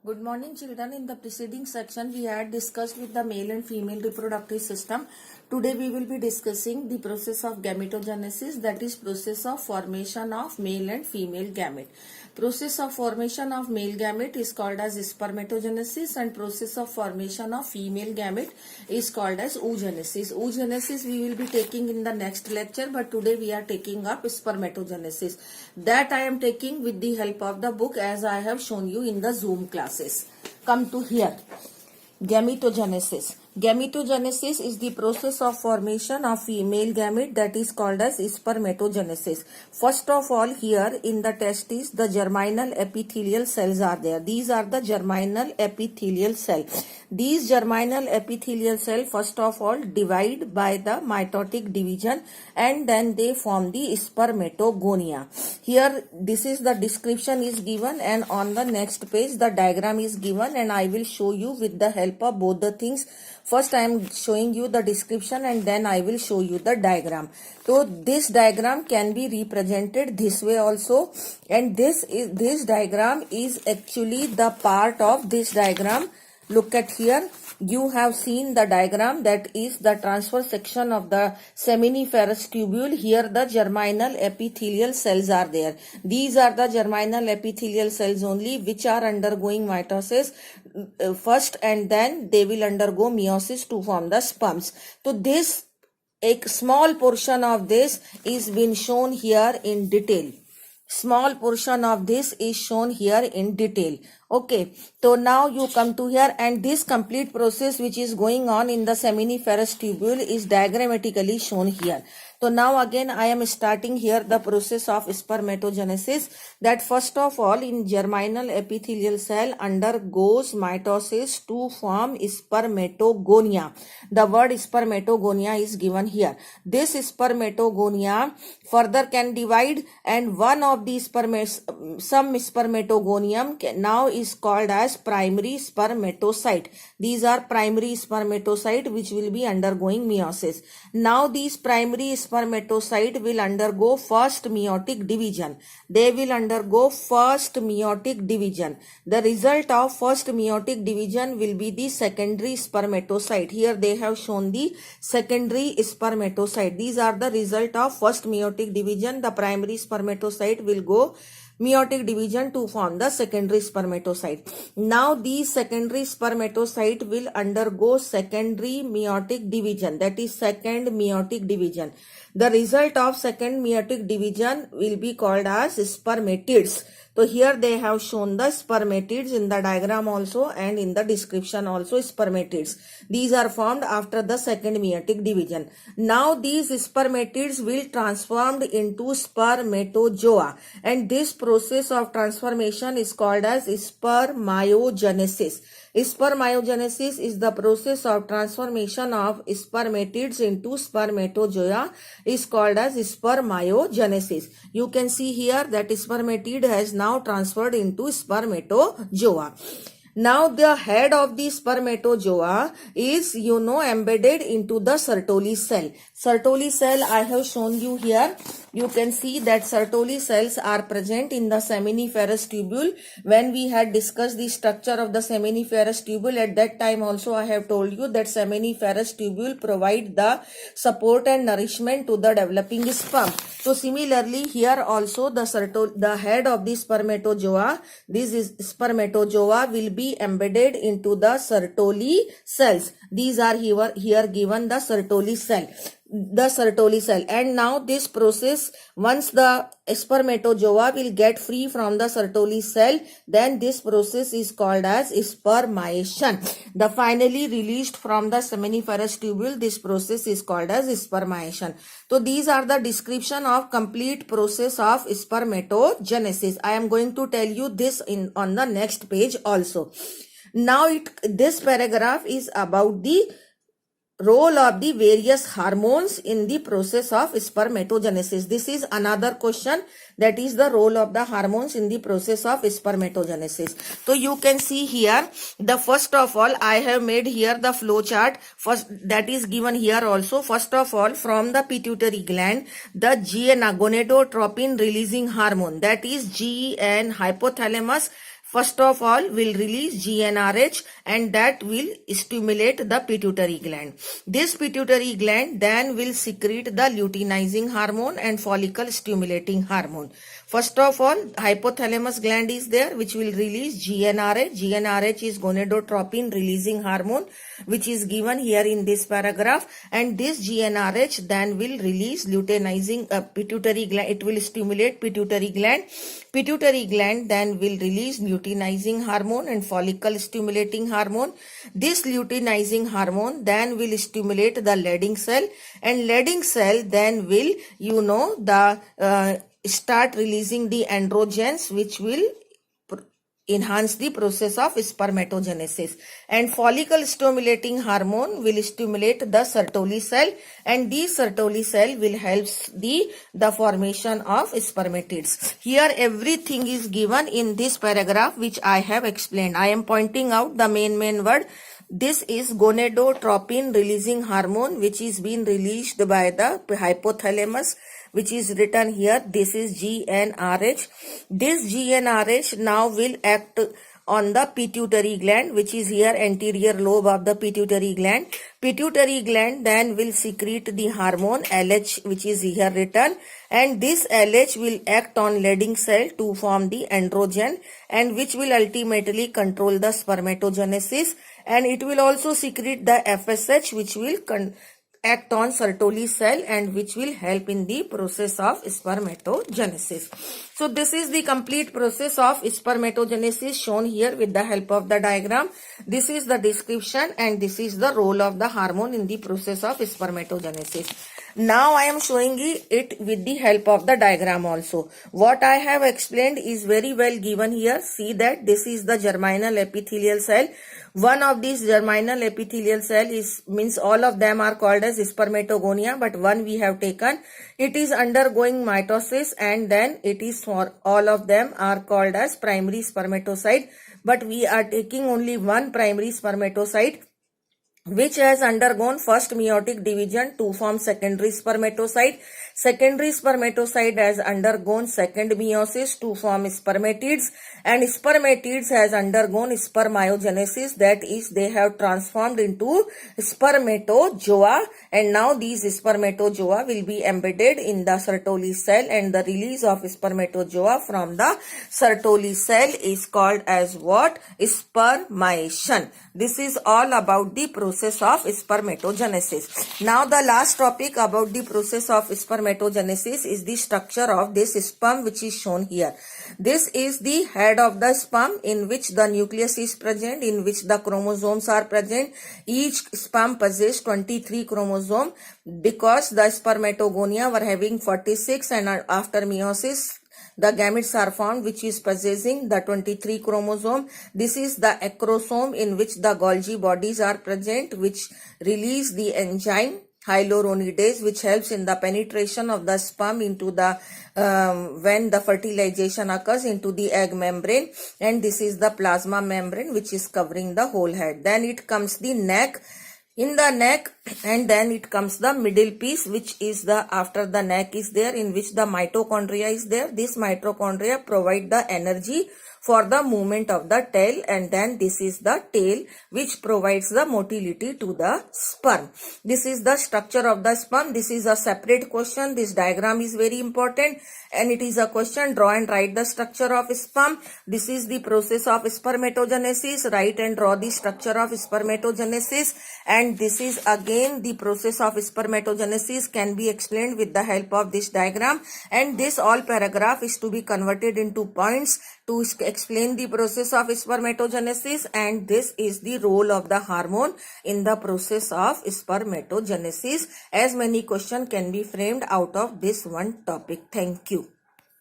Good morning, children. In the preceding section, we had discussed with the male and female reproductive system. Today, we will be discussing the process of gametogenesis, that is process of formation of male and female gamete. Process of formation of male gamete is called as spermatogenesis, and process of formation of female gamete is called as oogenesis. Oogenesis we will be taking in the next lecture, but today we are taking up spermatogenesis. That I am taking with the help of the book as I have shown you in the Zoom classes. Come to here. Gametogenesis. Gametogenesis is the process of formation of female gamete, that is called as spermatogenesis. First of all, here in the testis, the germinal epithelial cells are there. These are the germinal epithelial cells. These germinal epithelial cells first of all divide by the mitotic division, and then they form the spermatogonia. Here this is the description is given, and on the next page the diagram is given, and I will show you with the help of both the things. First I am showing you the description and then I will show you the diagram. So this diagram can be represented this way also, and this diagram is actually the part of this diagram. Look at here. You have seen the diagram, that is the transverse section of the seminiferous tubule. Here the germinal epithelial cells are there. These are the germinal epithelial cells only which are undergoing mitosis first, and then they will undergo meiosis to form the sperms. So this a small portion of this is been shown here in detail. Small portion of this is shown here in detail. Okay, so now you come to here, and this complete process which is going on in the seminiferous tubule is diagrammatically shown here. So now again I am starting here the process of spermatogenesis, that first of all in germinal epithelial cell undergoes mitosis to form spermatogonia. The word spermatogonia is given here. This spermatogonia further can divide, and one of these some spermatogonium now is called as primary spermatocyte. These are primary spermatocyte which will be undergoing meiosis. Now these primary spermatocyte will undergo first meiotic division. They will undergo first meiotic division. The result of first meiotic division will be the secondary spermatocyte. Here they have shown the secondary spermatocyte. These are the result of first meiotic division. The primary spermatocyte will go meiotic division to form the secondary spermatocyte. Now these secondary spermatocyte will undergo secondary meiotic division, that is second meiotic division. The result of second meiotic division will be called as spermatids. So here they have shown the spermatids in the diagram also, and in the description also spermatids. These are formed after the second meiotic division. Now these spermatids will transformed into spermatozoa, and this process of transformation is called as spermiogenesis. Spermiogenesis is the process of transformation of spermatids into spermatozoa, is called as spermiogenesis. You can see here that spermatid has now transferred into spermatozoa. Now the head of the spermatozoa is embedded into the Sertoli cell. Sertoli cell I have shown you here. You can see that Sertoli cells are present in the seminiferous tubule. When we had discussed the structure of the seminiferous tubule, at that time also I have told you that seminiferous tubule provide the support and nourishment to the developing sperm. So similarly here also the head of the spermatozoa, this is spermatozoa, will be embedded into the Sertoli cells. These are here given the Sertoli cell. And now this process, once the spermatozoa will get free from the Sertoli cell, then this process is called as spermation. The finally released from the seminiferous tubule, this process is called as spermation. So these are the description of complete process of spermatogenesis. I am going to tell you this on the next page also. Now this paragraph is about the role of the various hormones in the process of spermatogenesis. This is another question, that is the role of the hormones in the process of spermatogenesis. So you can see here, the first of all I have made here the flow chart. First, that is given here also. First of all, from the pituitary gland, the gonadotropin releasing hormone, that is GN, hypothalamus first of all will release GnRH, and that will stimulate the pituitary gland. This pituitary gland then will secrete the luteinizing hormone and follicle stimulating hormone. First of all, hypothalamus gland is there which will release GnRH. GnRH is gonadotropin releasing hormone which is given here in this paragraph, and this GnRH then will release luteinizing pituitary gland. It will stimulate pituitary gland. Pituitary gland then will release luteinizing hormone and follicle stimulating hormone. This luteinizing hormone then will stimulate the Leydig cell, and Leydig cell then will start releasing the androgens which will enhance the process of spermatogenesis, and follicle stimulating hormone will stimulate the Sertoli cell, and the Sertoli cell will help the formation of spermatids. Here everything is given in this paragraph which I have explained. I am pointing out the main word. This is gonadotropin releasing hormone which is being released by the hypothalamus, which is written here. This is GnRH. This GnRH now will act on the pituitary gland, which is here anterior lobe of the pituitary gland. Pituitary gland then will secrete the hormone LH, which is here written, and this LH will act on Leydig cell to form the androgen, and which will ultimately control the spermatogenesis, and it will also secrete the FSH which will act on Sertoli cell and which will help in the process of spermatogenesis. So this is the complete process of spermatogenesis shown here with the help of the diagram. This is the description and this is the role of the hormone in the process of spermatogenesis. Now I am showing it with the help of the diagram also. What I have explained is very well given here. See that this is the germinal epithelial cell. One of these germinal epithelial cell means all of them are called as spermatogonia, but one we have taken. It is undergoing mitosis, and then it is for all of them are called as primary spermatocyte, but we are taking only one primary spermatocyte which has undergone first meiotic division to form secondary spermatocyte. Secondary spermatocyte has undergone second meiosis to form spermatids, and spermatids has undergone spermiogenesis, that is they have transformed into spermatozoa, and now these spermatozoa will be embedded in the Sertoli cell, and the release of spermatozoa from the Sertoli cell is called as what? Spermation. This is all about the process of spermatogenesis. Now the last topic about the process of spermatogenesis is the structure of this sperm which is shown here. This is the head of the sperm in which the nucleus is present, in which the chromosomes are present. Each sperm possesses 23 chromosomes because the spermatogonia were having 46, and after meiosis the gametes are found which is possessing the 23 chromosome. This is the acrosome in which the Golgi bodies are present, which release the enzyme hyaluronidase, which helps in the penetration of the sperm into the when the fertilization occurs into the egg membrane, and this is the plasma membrane which is covering the whole head. Then it comes the neck. In the neck, and then it comes the middle piece, which is the after the neck is there, in which the mitochondria is there. This mitochondria provide the energy for the movement of the tail, and then this is the tail which provides the motility to the sperm. This is the structure of the sperm. This is a separate question. This diagram is very important and it is a question. Draw and write the structure of sperm. This is the process of spermatogenesis. Write and draw the structure of spermatogenesis, and this is again the process of spermatogenesis can be explained with the help of this diagram, and this all paragraph is to be converted into points to explain the process of spermatogenesis, and this is the role of the hormone in the process of spermatogenesis. As many questions can be framed out of this one topic. Thank you.